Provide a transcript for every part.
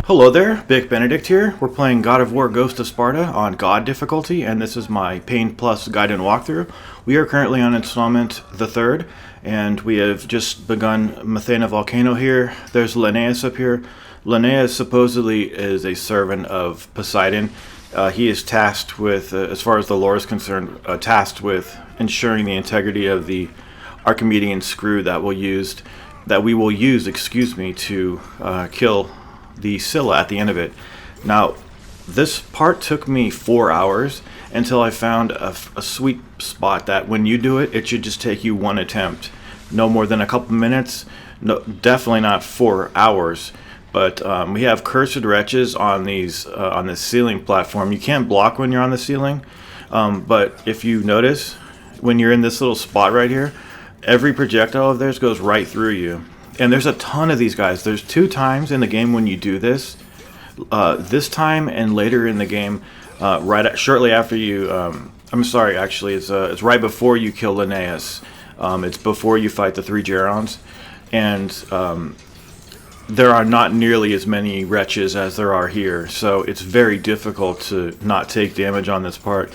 Hello there, Big Benedict here. We're playing God of War Ghost of Sparta on God difficulty, and this is my Pain Plus guide and walkthrough. We are currently on Installment the third, and we have just begun Athena Volcano here. There's Linnaeus up here. Linnaeus supposedly is a servant of Poseidon. He is tasked with, as far as the lore is concerned, tasked with ensuring the integrity of the Archimedean screw that we will use, to kill the Scylla at the end of it. Now, this part took me 4 hours until I found a sweet spot that when you do it, it should just take you one attempt. No more than a couple minutes. No, definitely not 4 hours. But we have cursed wretches on these on this ceiling platform. You can't block when you're on the ceiling, but if you notice, when you're in this little spot right here, every projectile of theirs goes right through you. And there's a ton of these guys. There's 2 times in the game when you do this. This time and later in the game, shortly after you. I'm sorry, actually, it's right before you kill Linnaeus. It's before you fight the 3 Gerons, and there are not nearly as many wretches as there are here. So it's very difficult to not take damage on this part.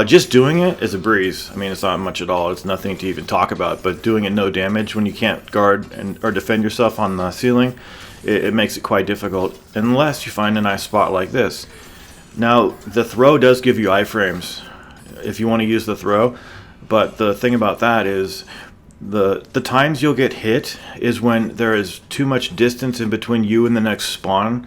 Just doing it is a breeze. I mean, it's not much at all. It's nothing to even talk about. But doing it no damage when you can't guard or defend yourself on the ceiling, it makes it quite difficult. Unless you find a nice spot like this. Now, the throw does give you iframes if you want to use the throw. But the thing about that is the times you'll get hit is when there is too much distance in between you and the next spawn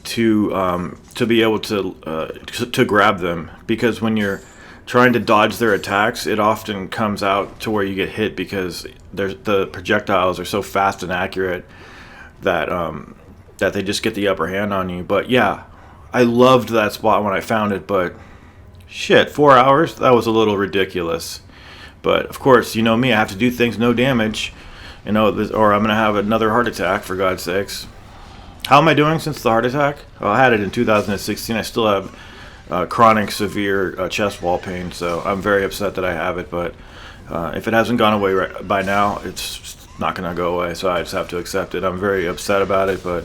to be able to grab them. Because when you're trying to dodge their attacks, it often comes out to where you get hit because the projectiles are so fast and accurate that that they just get the upper hand on you. But yeah, I loved that spot when I found it, but shit, 4 hours? That was a little ridiculous. But of course, you know me, I have to do things no damage, or I'm going to have another heart attack, for God's sakes. How am I doing since the heart attack? Well, I had it in 2016. I still have chronic severe chest wall pain, so I'm very upset that I have it. But if it hasn't gone away by now, it's not going to go away, so I just have to accept it. I'm very upset about it, but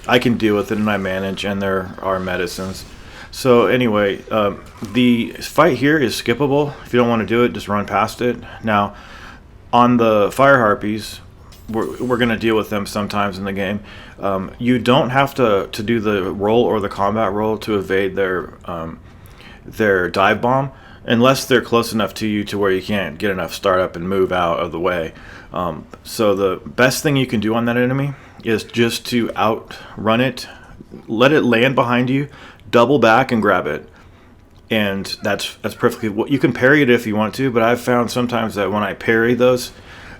I can deal with it and I manage, and there are medicines. So anyway, the fight here is skippable. If you don't want to do it, just run past it. Now, on the fire harpies, we're going to deal with them sometimes in the game. You don't have to do the roll or the combat roll to evade their dive bomb, unless they're close enough to you to where you can't get enough startup and move out of the way. So the best thing you can do on that enemy is just to outrun it, let it land behind you, double back and grab it. And that's perfectly what you can parry it if you want to, but I've found sometimes that when I parry those,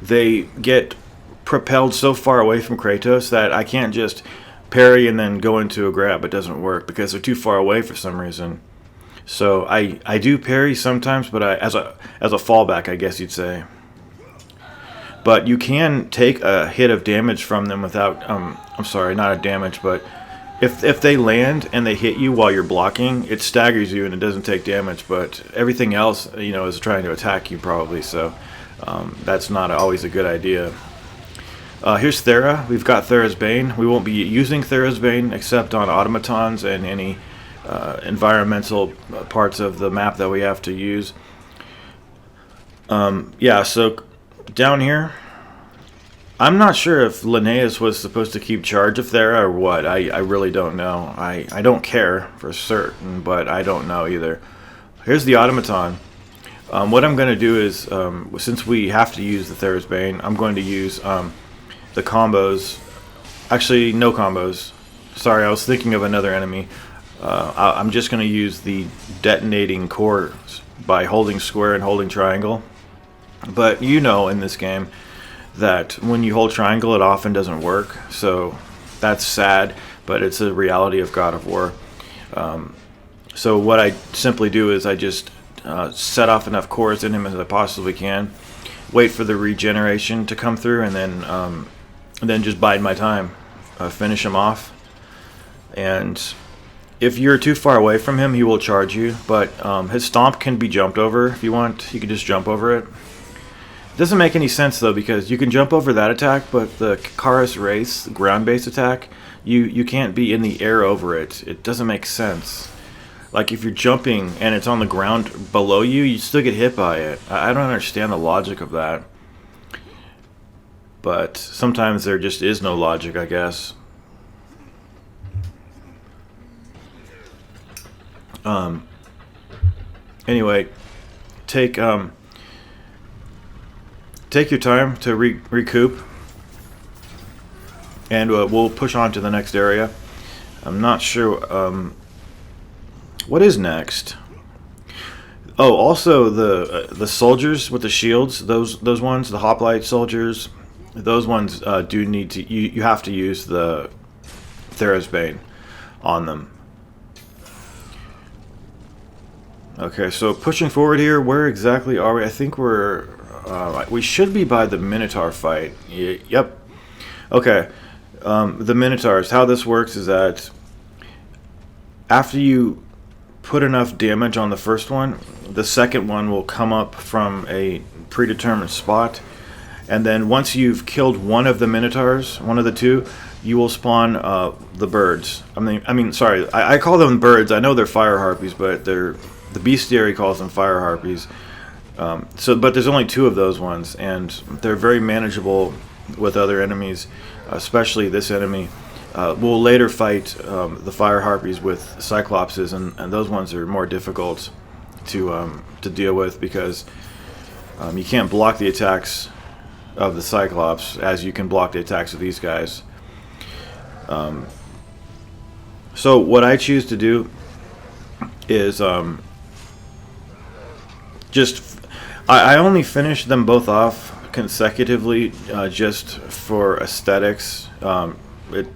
they get propelled so far away from Kratos that I can't just parry and then go into a grab. It doesn't work because they're too far away for some reason. So I do parry sometimes, but as a fallback, I guess you'd say. But you can take a hit of damage from them without I'm sorry, not a damage, but if they land and they hit you while you're blocking, it staggers you and it doesn't take damage. But everything else, is trying to attack you probably. So that's not always a good idea. Here's Thera. We've got Thera's Bane. We won't be using Thera's Bane except on automatons and any environmental parts of the map that we have to use. Yeah, so down here, I'm not sure if Linnaeus was supposed to keep charge of Thera or what. I really don't know. I don't care for certain, but I don't know either. Here's the automaton. What I'm going to do is, since we have to use the Thera's Bane, I'm going to use the combos. Actually, no combos. Sorry, I was thinking of another enemy. I'm just going to use the detonating cores by holding square and holding triangle. But in this game that when you hold triangle, it often doesn't work. So that's sad, but it's a reality of God of War. So what I simply do is I just set off enough cores in him as I possibly can, wait for the regeneration to come through, and then just bide my time, finish him off. And if you're too far away from him, he will charge you, but his stomp can be jumped over if you want. You can just jump over it. Doesn't make any sense though, because you can jump over that attack, but the Karis Race ground-based attack, you can't be in the air over it. It doesn't make sense. Like if you're jumping and it's on the ground below you, you still get hit by it. I don't understand the logic of that. But sometimes there just is no logic, I guess. Anyway, take your time to recoup, and we'll push on to the next area. I'm not sure what is next. Oh, also the soldiers with the shields, those ones, the hoplite soldiers, those ones do need to you have to use the Thera's Bane on them. Okay, so pushing forward here, where exactly are we? I think we should be by the Minotaur fight. Yep. Okay. The Minotaurs, how this works is that after you put enough damage on the first one, the second one will come up from a predetermined spot, and then once you've killed one of the Minotaurs, one of the two, you will spawn the birds. Sorry, I call them birds. I know they're fire harpies, but the bestiary calls them fire harpies. But there's only two of those ones, and they're very manageable with other enemies, especially this enemy. We'll later fight the fire harpies with cyclopses, and those ones are more difficult to deal with because you can't block the attacks of the cyclops as you can block the attacks of these guys. So what I choose to do is I only finish them both off consecutively just for aesthetics,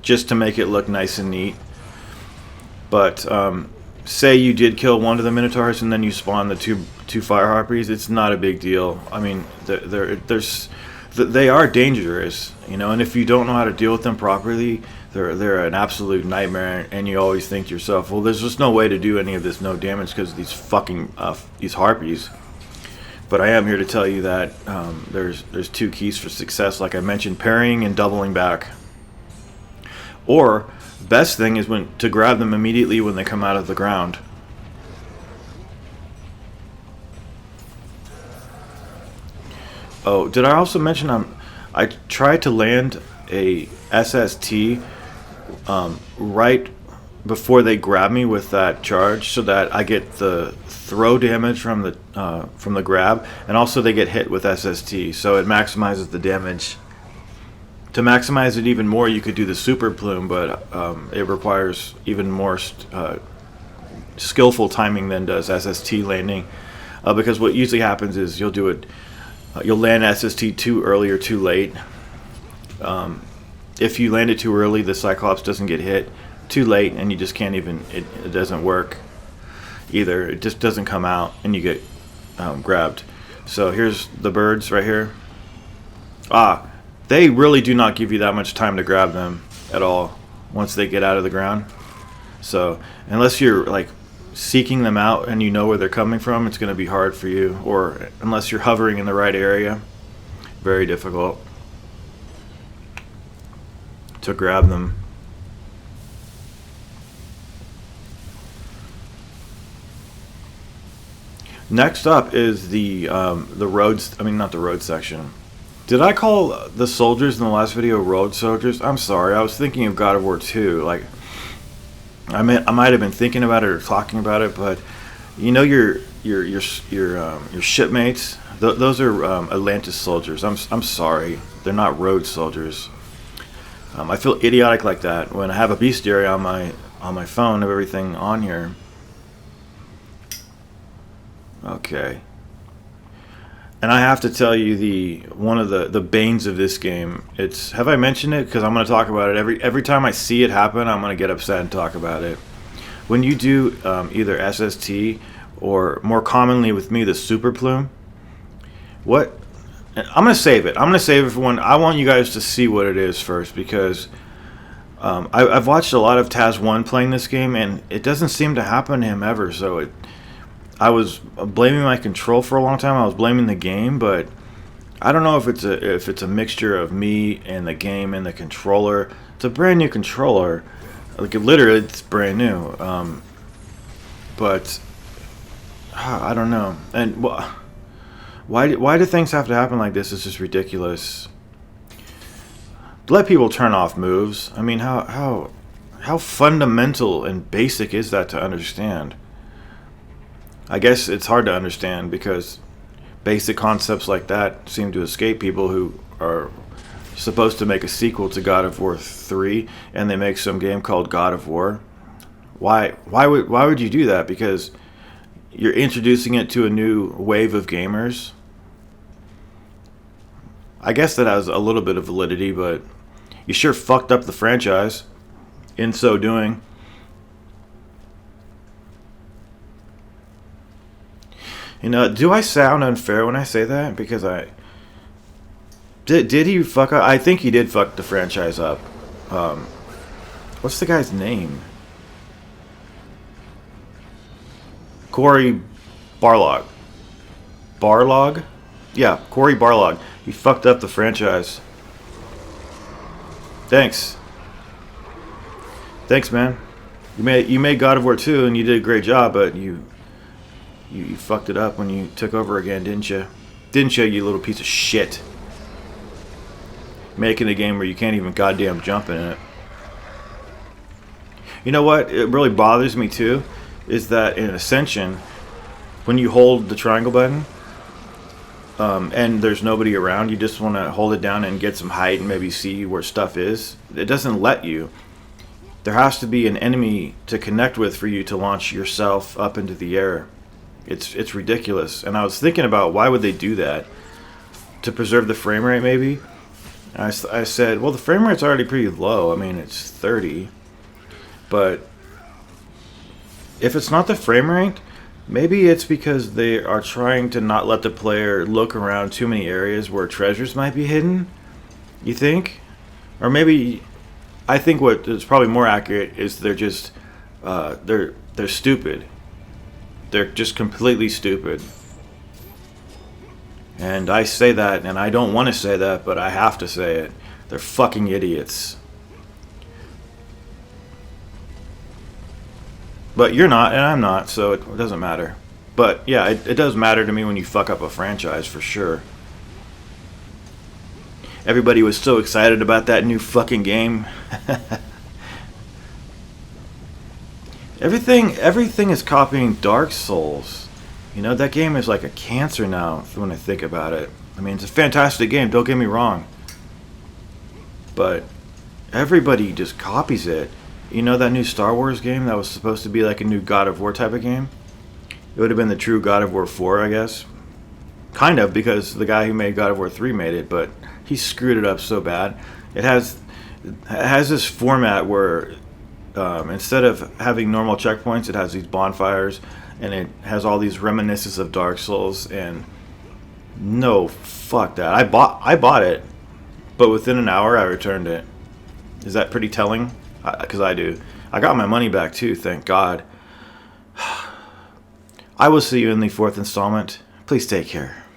just to make it look nice and neat. But say you did kill one of the Minotaurs and then you spawn the two fire harpies, it's not a big deal. I mean, they are dangerous, you know, and if you don't know how to deal with them properly, they're an absolute nightmare, and you always think to yourself, well, there's just no way to do any of this no damage because of these fucking these harpies. But I am here to tell you that there's two keys for success, like I mentioned: parrying and doubling back. Or best thing is to grab them immediately when they come out of the ground. Oh, did I also mention I tried to land a SST right before they grab me with that charge, so that I get the throw damage from the grab, and also they get hit with SST, so it maximizes the damage. To maximize it even more, you could do the super plume, but it requires even more skillful timing than does SST landing, because what usually happens is you'll land SST too early or too late. If you land it too early, the Cyclops doesn't get hit. Too late, and you just can't even. It doesn't work either. It just doesn't come out, and you get grabbed. So here's the birds right here. They really do not give you that much time to grab them at all once they get out of the ground. So unless you're like seeking them out and you know where they're coming from, it's going to be hard for you. Or unless you're hovering in the right area, very difficult to grab them. Next up is the roads. I mean, not the road section. Did I call the soldiers in the last video road soldiers? I'm sorry. I was thinking of God of War 2. Like, I might have been thinking about it or talking about it, but you know your shipmates. Those are Atlantis soldiers. I'm sorry. They're not road soldiers. I feel idiotic like that when I have a bestiary on my phone of everything on here. Okay. And I have to tell you one of the banes of this game. Have I mentioned it? Because I'm going to talk about it every time I see it happen. I'm going to get upset and talk about it. When you do either SST or more commonly with me the super plume, I'm going to save it. I'm going to save it for when I want you guys to see what it is first, because I've watched a lot of Taz 1 playing this game, and it doesn't seem to happen to him ever. So I was blaming my control for a long time. I was blaming the game, but I don't know if it's a mixture of me and the game and the controller. It's a brand new controller, like literally it's brand new. But I don't know. And why do things have to happen like this? It's just ridiculous. Let people turn off moves. I mean, how fundamental and basic is that to understand? I guess it's hard to understand because basic concepts like that seem to escape people who are supposed to make a sequel to God of War 3, and they make some game called God of War. Why would you do that? Because you're introducing it to a new wave of gamers. I guess that has a little bit of validity, but you sure fucked up the franchise in so doing. You know, do I sound unfair when I say that? Because did he fuck up? I think he did fuck the franchise up. What's the guy's name? Corey Barlog. Barlog? Yeah, Corey Barlog. He fucked up the franchise. Thanks. Thanks, man. You made God of War 2 and you did a great job, but you fucked it up when you took over again, didn't you? Didn't you, you little piece of shit? Making a game where you can't even goddamn jump in it. You know what? It really bothers me too, is that in Ascension, when you hold the triangle button, and there's nobody around, you just want to hold it down and get some height and maybe see where stuff is. It doesn't let you. There has to be an enemy to connect with for you to launch yourself up into the air. It's ridiculous. And I was thinking about why would they do that? To preserve the frame rate, maybe? I said, well, the frame rate's already pretty low. I mean, it's 30. But if it's not the frame rate, maybe it's because they are trying to not let the player look around too many areas where treasures might be hidden. You think? Or maybe, I think what is probably more accurate is they're just, they're stupid. They're just completely stupid. And I say that, and I don't want to say that, but I have to say it. They're fucking idiots. But you're not, and I'm not, so it doesn't matter. But yeah, it does matter to me when you fuck up a franchise, for sure. Everybody was so excited about that new fucking game. Everything is copying Dark Souls. You know, that game is like a cancer now when I think about it. I mean, it's a fantastic game, don't get me wrong. But everybody just copies it. You know that new Star Wars game that was supposed to be like a new God of War type of game? It would have been the true God of War 4, I guess. Kind of, because the guy who made God of War 3 made it, but he screwed it up so bad. It has this format where instead of having normal checkpoints, it has these bonfires, and it has all these reminiscences of Dark Souls. And no, fuck that. I bought it, but within an hour I returned it. Is that pretty telling? Because I do. I got my money back too, thank God. I will see you in the 4th installment. Please take care.